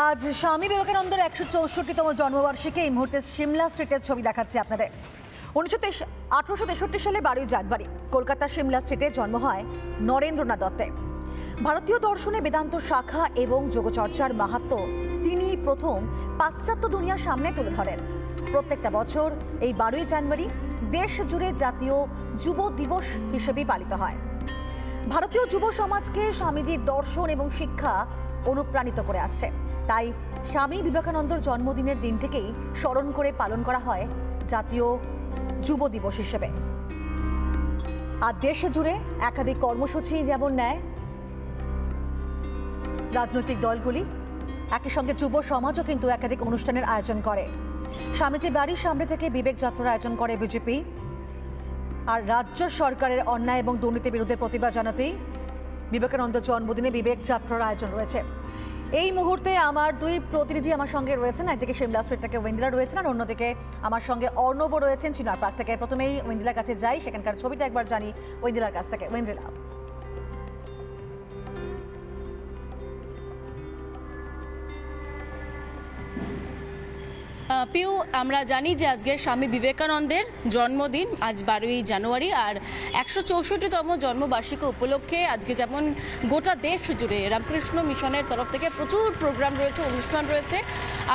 আজ স্বামী বিবেকানন্দের 164তম জন্মবার্ষিকী এই মুহূর্তে সিমলা স্ট্রিটের ছবি দেখাচ্ছি আপনাদের। 1863 সালে 12 জানুয়ারি কলকাতার সিমলা স্ট্রিটে জন্ম হয় নরেন্দ্রনাথ দত্তের। ভারতীয় দর্শনে বেদান্ত শাখা এবং যোগচর্চার মাহাত্ম্য তিনি প্রথম পাশ্চাত্য দুনিয়ার সামনে তুলে ধরেন। প্রত্যেকটা বছর এই 12 জানুয়ারি দেশ জুড়ে জাতীয় যুব দিবস হিসেবে পালিত হয়। ভারতীয় যুব সমাজকে স্বামীজির দর্শন এবং শিক্ষা অনুপ্রাণিত করে আসছে। তাই স্বামী বিবেকানন্দর জন্মদিনের দিনটিকেই স্মরণ করে পালন করা হয় জাতীয় যুব দিবস হিসেবে। আর দেশ জুড়ে একাধিক কর্মসূচি যেমন নেয় রাজনৈতিক দলগুলি, একই সঙ্গে যুব সমাজও কিন্তু একাধিক অনুষ্ঠানের আয়োজন করে। স্বামীজি বাড়ির সামনে থেকে বিবেক যাত্রার আয়োজন করে বিজেপি। আর রাজ্য সরকারের অন্যায় এবং দুর্নীতির বিরুদ্ধে প্রতিবাদ জানাতেই বিবেকানন্দ জন্মদিনে বিবেক যাত্রার আয়োজন রয়েছে। এই মুহূর্তে আমার দুই প্রতিনিধি আমার সঙ্গে রয়েছেন, একদিকে সিমলা স্ট্রিট থেকে ওয়েন্দিলা রয়েছেন আর অন্যদিকে আমার সঙ্গে অর্ণব রয়েছেন চিনার পার্ক থেকে। প্রথমেই ওয়েন্দিলার কাছে যাই, সেখানকার ছবিটা একবার জানি ওয়েন্দিলার কাছ থেকে। ওয়েন্দিলা, পিউ, আমরা জানি যে আজকে স্বামী বিবেকানন্দের জন্মদিন, আজ 12ই জানুয়ারি। আর 164তম জন্মবার্ষিকী উপলক্ষে আজকে যেমন গোটা দেশ জুড়ে রামকৃষ্ণ মিশনের তরফ থেকে প্রচুর প্রোগ্রাম রয়েছে, অনুষ্ঠান রয়েছে।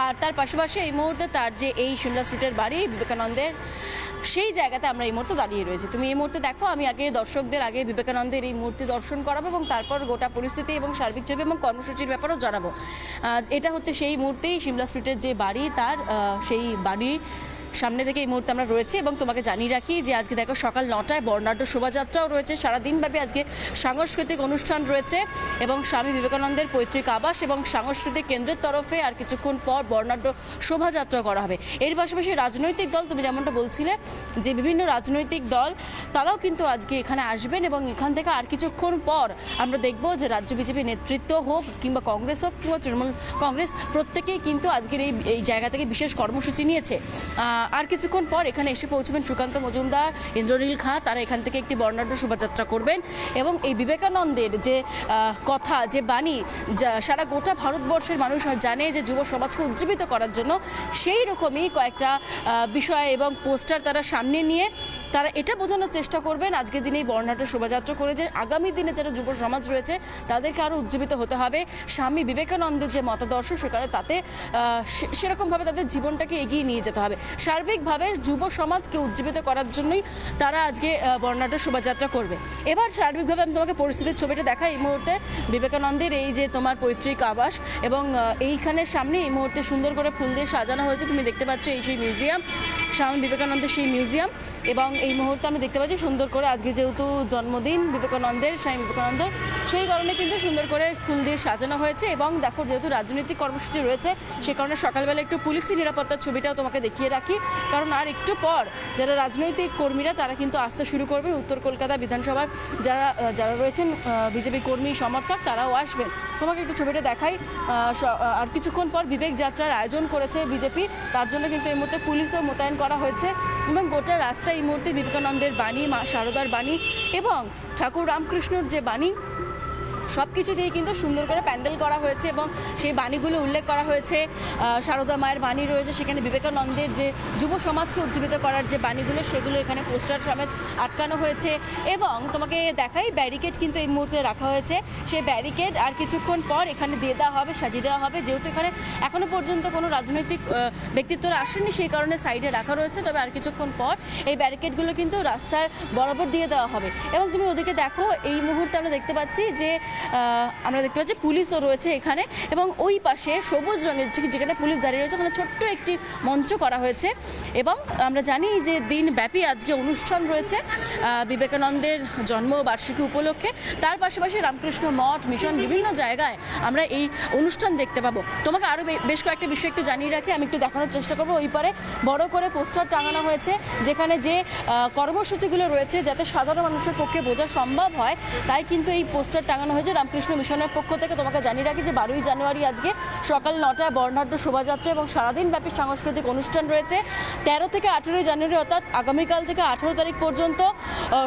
আর তার পাশাপাশি এই মুহূর্তে তার যে এই সিমলা স্ট্রিটের বাড়ি বিবেকানন্দের, সেই জায়গাতে আমরা এই মুহূর্তে দাঁড়িয়ে রয়েছি। তুমি এই মুহূর্তে দেখো, আমি আগে দর্শকদের আগে বিবেকানন্দের এই মূর্তি দর্শন করাবো এবং তারপর গোটা পরিস্থিতি এবং সার্বিক ছবি এবং কর্মসূচির ব্যাপারেও জানাবো। এটা হচ্ছে সেই মূর্তি, সিমলা স্ট্রিটের যে বাড়ি, তার সেই বাড়ি সামনে থেকে এই মুহূর্তে আমরা রয়েছে। এবং তোমাকে জানিয়ে রাখি যে আজকে দেখো সকাল 9টায় বর্ণাঢ্য শোভাযাত্রাও রয়েছে, সারাদিনব্যাপী আজকে সাংস্কৃতিক অনুষ্ঠান রয়েছে এবং স্বামী বিবেকানন্দের পৈতৃক আবাস এবং সাংস্কৃতিক কেন্দ্রের তরফে আর কিছুক্ষণ পর বর্ণাঢ্য শোভাযাত্রা করা হবে। এর পাশাপাশি রাজনৈতিক দল, তুমি যেমনটা বলছিলে যে বিভিন্ন রাজনৈতিক দল তারাও কিন্তু আজকে এখানে আসবেন এবং এখান থেকে আর কিছুক্ষণ পর আমরা দেখব যে রাজ্য বিজেপি নেতৃত্ব হোক কিংবা কংগ্রেস হোক কিংবা তৃণমূল কংগ্রেস, প্রত্যেকেই কিন্তু আজকের এই জায়গা থেকে বিশেষ কর্মসূচি নিয়েছে। আর কিছুক্ষণ পর এখানে এসে পৌঁছবেন সুকান্ত মজুমদার, ইন্দ্রনীল খাঁ, তারা এখান থেকে একটি বর্ণাঢ্য শোভাযাত্রা করবেন এবং এই বিবেকানন্দের যে কথা, যে বাণী, সারা গোটা ভারতবর্ষের মানুষ জানে যে যুব সমাজকে উজ্জীবিত করার জন্য, সেই রকমই কয়েকটা বিষয় এবং পোস্টার তারা সামনে নিয়ে তারা এটা বোঝানোর চেষ্টা করবেন আজকের দিনে এই বর্ণাঢ্য শোভাযাত্রা করে যে আগামী দিনে যারা যুব সমাজ রয়েছে তাদেরকে আরও উজ্জীবিত হতে হবে। স্বামী বিবেকানন্দের যে মতাদর্শ সেখানে তাতে সেরকমভাবে তাদের জীবনটাকে এগিয়ে নিয়ে যেতে হবে। সার্বিকভাবে যুব সমাজকে উজ্জীবিত করার জন্যই তারা আজকে বর্ণাঢ্য শোভাযাত্রা করবে। এবার সার্বিকভাবে আমি তোমাকে পরিস্থিতির ছবিটা দেখাই। এই মুহূর্তে বিবেকানন্দের এই যে তোমার পৈতৃক আবাস এবং এইখানের সামনে এই মুহূর্তে সুন্দর করে ফুল দিয়ে সাজানো হয়েছে। তুমি দেখতে পাচ্ছ এই সেই মিউজিয়াম, স্বামী বিবেকানন্দের সেই মিউজিয়াম। এবং এই মুহূর্তে আমি দেখতে পাচ্ছি সুন্দর করে আজকে যেহেতু জন্মদিন বিবেকানন্দের, স্বামী বিবেকানন্দ, সেই কারণে কিন্তু সুন্দর করে ফুল দিয়ে সাজানো হয়েছে। এবং দেখো যেহেতু রাজনৈতিক কর্মসূচি রয়েছে সে কারণে সকালবেলা একটু পুলিশি নিরাপত্তার ছবিটাও তোমাকে দেখিয়ে রাখি, কারণ আর একটু পর যারা রাজনৈতিক কর্মীরা তারা কিন্তু আসতে শুরু করবেন। উত্তর কলকাতা বিধানসভার যারা রয়েছেন বিজেপি কর্মী সমর্থক তারাও আসবেন। তোমাকে একটু ছবিটা দেখাই। আর কিছুক্ষণ পর বিবেক যাত্রার আয়োজন করেছে বিজেপি, তার জন্য কিন্তু এই মুহূর্তে পুলিশও মোতায়েন করা হয়েছে এবং গোটা রাস্তায় এই মুহূর্তে বিবেকানন্দের বাণী, মা শারদার বাণী এবং ঠাকুর রামকৃষ্ণর যে বাণী, সব কিছু দিয়ে কিন্তু সুন্দর করে প্যান্ডেল করা হয়েছে এবং সেই বাণীগুলো উল্লেখ করা হয়েছে। শারদা মায়ের বাণী রয়েছে, সেখানে বিবেকানন্দের যে যুব সমাজকে উজ্জীবিত করার যে বাণীগুলো সেগুলো এখানে পোস্টার সমেত আটকানো হয়েছে। এবং তোমাকে দেখাই ব্যারিকেড কিন্তু এই মুহূর্তে রাখা হয়েছে। সেই ব্যারিকেড আর কিছুক্ষণ পর এখানে দিয়ে দেওয়া হবে, সাজিয়ে দেওয়া হবে। যেহেতু এখানে এখনো পর্যন্ত কোনো রাজনৈতিক ব্যক্তিত্বরা আসেননি সেই কারণে সাইডে রাখা রয়েছে, তবে আর কিছুক্ষণ পর এই ব্যারিকেডগুলো কিন্তু রাস্তার বরাবর দিয়ে দেওয়া হবে। এবং তুমি ওদিকে দেখো, এই মুহূর্তে আমরা দেখতে পাচ্ছি পুলিশও রয়েছে এখানে এবং ওই পাশে সবুজ রঙের যেখানে পুলিশ দাঁড়িয়ে রয়েছে ওখানে ছোট্ট একটি মঞ্চ করা হয়েছে। এবং আমরা জানি যে দিনব্যাপী আজকে অনুষ্ঠান রয়েছে বিবেকানন্দের জন্মবার্ষিকী উপলক্ষে। তার পাশাপাশি রামকৃষ্ণ মঠ, মিশন, বিভিন্ন জায়গায় আমরা এই অনুষ্ঠান দেখতে পাবো। তোমাকে আরও বেশ কয়েকটা বিষয় একটু জানিয়ে রাখি, আমি একটু দেখানোর চেষ্টা করবো। ওই পারে বড় করে পোস্টার টাঙানো হয়েছে যেখানে যে কর্মসূচিগুলো রয়েছে যাতে সাধারণ মানুষের পক্ষে বোঝা সম্ভব হয়, তাই কিন্তু এই পোস্টার টাঙানো হয়েছে। চলছে রামকৃষ্ণ মিশনের পক্ষ থেকে। তোমাকে জানিয়ে রাখি যে 12ই জানুয়ারি আজকে সকাল 9টায় বর্ণাঢ্য শোভাযাত্রা এবং সারাদিন ব্যাপী সাংস্কৃতিক অনুষ্ঠান রয়েছে। 13 থেকে 18 জানুয়ারি অর্থাৎ আগামীকাল থেকে 18 তারিখ পর্যন্ত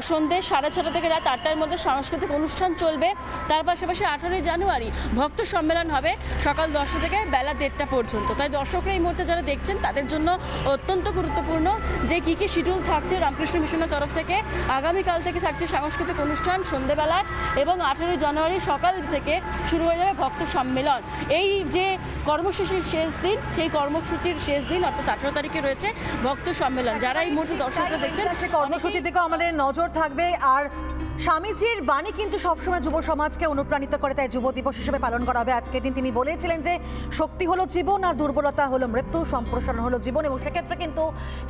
সন্ধ্যে 6:30 থেকে রাত 8টার মধ্যে সাংস্কৃতিক অনুষ্ঠান চলবে। তার পাশাপাশি 18ই জানুয়ারি ভক্ত সম্মেলন হবে সকাল 10টা থেকে বেলা 1:30টা পর্যন্ত। তাই দর্শকরা এই মুহূর্তে যারা দেখছেন তাদের জন্য অত্যন্ত গুরুত্বপূর্ণ যে কী কী শিডিউল থাকছে রামকৃষ্ণ মিশনের তরফ থেকে। আগামীকাল থেকে থাকছে সাংস্কৃতিক অনুষ্ঠান সন্ধ্যেবেলায় এবং 18ই জানুয়ারি সকাল থেকে শুরু হয়ে যাবে ভক্ত সম্মেলন। এই যে কর্মসূচির শেষ দিন, সেই কর্মসূচির শেষ দিন অর্থাৎ 18 তারিখে রয়েছে ভক্ত সম্মেলন। যারা এই মুহূর্তে দর্শকরা দেখছেন সেই কর্মসূচি দিকেও আমাদের নজর থাকবে। আর স্বামীজির বাণী কিন্তু সবসময় যুব সমাজকে অনুপ্রাণিত করে, তাই যুব দিবস হিসেবে পালন করা হবে আজকের দিন। তিনি বলেছিলেন যে শক্তি হলো জীবন আর দুর্বলতা হলো মৃত্যু, সম্প্রসারণ হলো জীবন, এবং সেক্ষেত্রে কিন্তু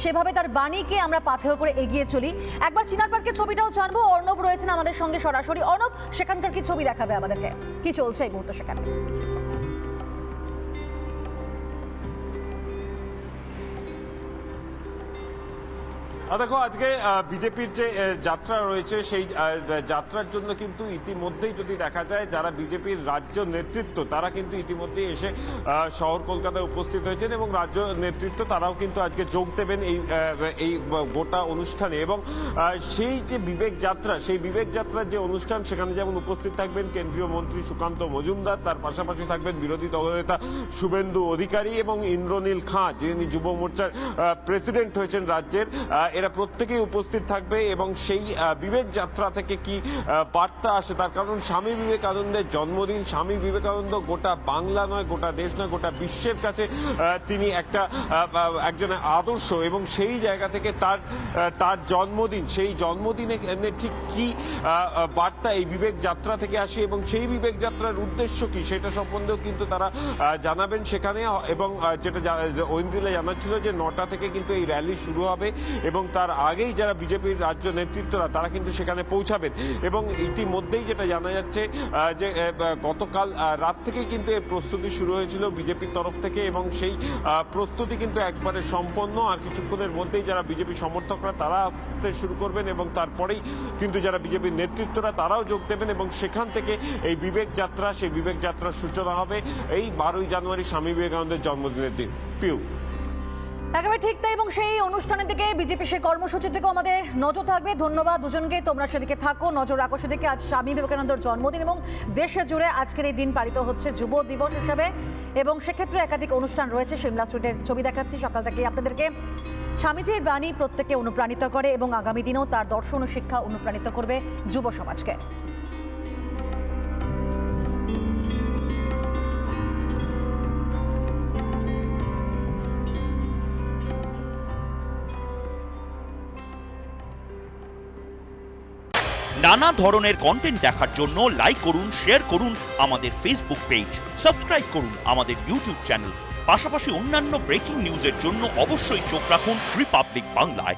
সেভাবে তার বাণীকে আমরা পাথেয় করে এগিয়ে চলি। একবার চিনার পার্কের ছবিটাও জানবো, অর্ণব রয়েছেন আমাদের সঙ্গে সরাসরি। অর্ণব, সেখানকার কি ছবি দেখাবে আমাদেরকে, কি চলছে এই মুহূর্তে সেখানে? দেখো, আজকে বিজেপির যে যাত্রা রয়েছে সেই যাত্রার জন্য কিন্তু ইতিমধ্যেই যদি দেখা যায় যারা বিজেপির রাজ্য নেতৃত্ব তারা কিন্তু ইতিমধ্যেই এসে শহর কলকাতায় উপস্থিত হয়েছেন এবং রাজ্য নেতৃত্ব তারাও কিন্তু আজকে যোগ দেবেন এই গোটা অনুষ্ঠানে। এবং সেই যে বিবেক যাত্রা, সেই বিবেক যাত্রার যে অনুষ্ঠান সেখানে যেমন উপস্থিত থাকবেন কেন্দ্রীয় মন্ত্রী সুকান্ত মজুমদার, তার পাশাপাশি থাকবেন বিরোধী দলনেতা শুভেন্দু অধিকারী এবং ইন্দ্রনীল খাঁ, যিনি যুব মোর্চার প্রেসিডেন্ট হয়েছেন রাজ্যের। এরা প্রত্যেকেই উপস্থিত থাকবে এবং সেই বিবেক যাত্রা থেকে কি বার্তা আসে, তার কারণ স্বামী বিবেকানন্দের জন্মদিন। স্বামী বিবেকানন্দ গোটা বাংলা নয়, গোটা দেশ নয়, গোটা বিশ্বের কাছে তিনি একজন আদর্শ এবং সেই জায়গা থেকে তার জন্মদিন, সেই জন্মদিনে ঠিক কি বার্তা এই বিবেক যাত্রা থেকে আসে এবং সেই বিবেক যাত্রার উদ্দেশ্য কি সেটা সম্বন্ধেও কিন্তু তারা জানাবেন সেখানে। এবং যেটা ঐন্দ্রিলা জানাচ্ছিল যে 9টা থেকে কিন্তু এই র্যালি শুরু হবে এবং তার আগেই যারা বিজেপির রাজ্য নেতৃত্বরা তারা কিন্তু সেখানে পৌঁছাবেন। এবং ইতিমধ্যেই যেটা জানা যাচ্ছে যে গতকাল রাত থেকেই কিন্তু এর প্রস্তুতি শুরু হয়েছিল বিজেপির তরফ থেকে এবং সেই প্রস্তুতি কিন্তু একবারে সম্পন্ন। আর কিছুক্ষণের মধ্যেই যারা বিজেপি সমর্থকরা তারা আসতে শুরু করবেন এবং তারপরেই কিন্তু যারা বিজেপির নেতৃত্বরা তারাও যোগ দেবেন এবং সেখান থেকে এই বিবেক যাত্রা, সেই বিবেক যাত্রার সূচনা হবে এই 12ই জানুয়ারি স্বামী বিবেকানন্দের জন্মদিনের দিন। পিউ, একেবারে ঠিক তাই, এবং সেই অনুষ্ঠানের দিকে বিজেপি সেই কর্মসূচির দিকেও আমাদের নজর থাকবে। ধন্যবাদ দুজনকে, তোমরা সেদিকে থাকো, নজর রাখো সেদিকে। আজ স্বামী বিবেকানন্দের জন্মদিন এবং দেশে জুড়ে আজকের এই দিন পালিত হচ্ছে যুব দিবস হিসেবে, এবং সেক্ষেত্রে একাধিক অনুষ্ঠান রয়েছে। সিমলা স্ট্রিটের ছবি দেখাচ্ছি সকাল থেকে আপনাদেরকে। স্বামীজির বাণী প্রত্যেককে অনুপ্রাণিত করে এবং আগামী দিনেও তার দর্শন ও শিক্ষা অনুপ্রাণিত করবে যুব সমাজকে। নানা ধরনের কন্টেন্ট দেখার জন্য লাইক করুন, শেয়ার করুন আমাদের ফেসবুক পেজ, সাবস্ক্রাইব করুন আমাদের ইউটিউব চ্যানেল। পাশাপাশি অন্যান্য ব্রেকিং নিউজের জন্য অবশ্যই চোখ রাখুন রিপাবলিক বাংলায়।